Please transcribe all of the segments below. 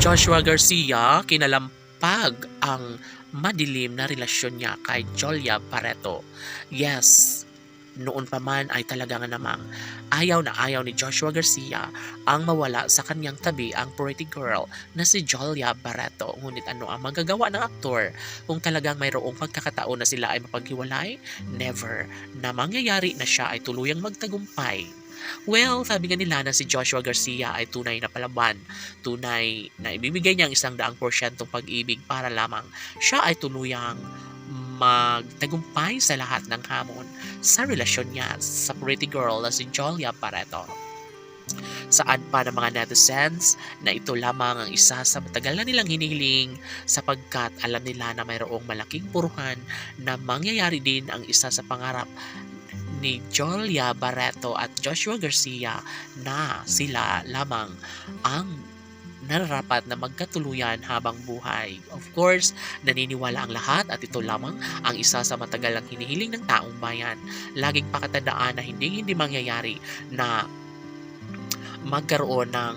Joshua Garcia kinalampag ang madilim na relasyon niya kay Jolia Barreto. Yes, noon pa man ay talaga nga namang ayaw na ayaw ni Joshua Garcia ang mawala sa kanyang tabi ang pretty girl na si Jolia Barreto. Ngunit ano ang magagawa ng aktor kung talagang mayroong pagkakataon na sila ay mapaghiwalay? Never na mangyayari na siya ay tuluyang magtagumpay. Well, sabi nga nila na si Joshua Garcia ay tunay na palaban, tunay na ibibigay niya ang 100% pag-ibig para lamang siya ay tuluyang magtagumpay sa lahat ng hamon sa relasyon niya sa pretty girl na si Jolia Barreto. Saan pa ng mga netizens na ito lamang ang isa sa matagal na nilang hinihiling sapagkat alam nila na mayroong malaking puruhan na mangyayari din ang isa sa pangarap ni Jolia Barreto at Joshua Garcia na sila lamang ang nararapat na magkatuluyan habang buhay. Of course, naniniwala ang lahat at ito lamang ang isa sa matagal ang hinihiling ng taong bayan. Laging pakatandaan na hindi mangyayari na magkaroon ng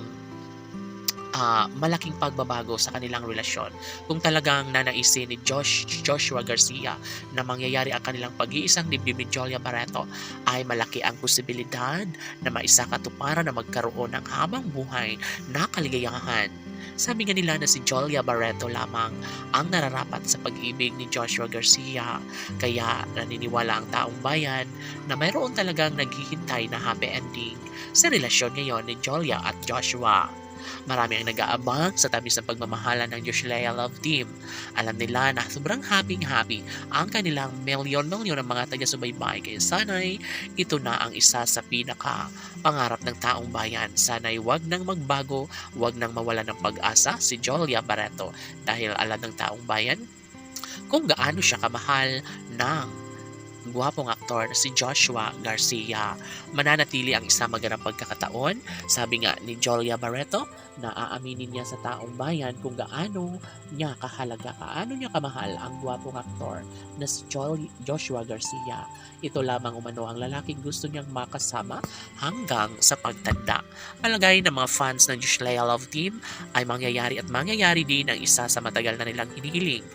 malaking pagbabago sa kanilang relasyon. Kung talagang nanaisin ni Joshua Garcia na mangyayari ang kanilang pag-iisang dibdib ni Jolia Barreto, ay malaki ang posibilidad na maisakatuparan na magkaroon ng habang buhay na kaligayahan. Sabi nga nila na si Jolia Barreto lamang ang nararapat sa pag-ibig ni Joshua Garcia. Kaya naniniwala ang taong bayan na mayroon talagang naghihintay na happy ending sa relasyon ngayon ni Jolia at Joshua. Marami ang nag-aabang sa tamis ng pagmamahalan ng Joshua Love Team. Alam nila na sobrang happy ang kanilang milyon-milyon ng mga taga-subaybay. Kaya sana'y ito na ang isa sa pinaka pangarap ng taong bayan. Sana'y wag nang magbago, wag nang mawala ng pag-asa si Jolia Barreto. Dahil alam ng taong bayan kung gaano siya kamahal ng gwapong aktor na si Joshua Garcia. Mananatili ang isang magandang pagkakataon, sabi nga ni Jolia Barreto, na aaminin niya sa taong bayan kung gaano niya kahalaga, gaano niya kamahal ang gwapong aktor na si Joshua Garcia. Ito lamang umano ang lalaking gusto niyang makasama hanggang sa pagtanda. Palagay ng mga fans ng Joshua Love Team ay mangyayari din ang isa sa matagal na nilang hinihiling.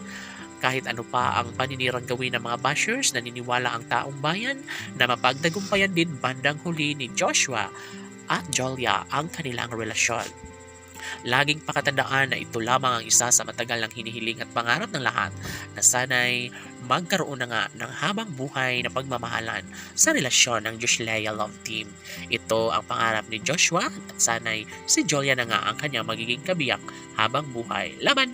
Kahit ano pa ang paninirang gawin ng mga bashers, naniniwala ang taong bayan na mapagtagumpayan din bandang huli ni Joshua at Jolia ang kanilang relasyon. Laging pakatandaan na ito lamang ang isa sa matagal ng hinihiling at pangarap ng lahat na sana'y magkaroon na nga ng habang buhay na pagmamahalan sa relasyon ng Joshua Love Team. Ito ang pangarap ni Joshua at sana'y si Jolia na nga ang kanyang magiging kabiyak habang buhay. Laban!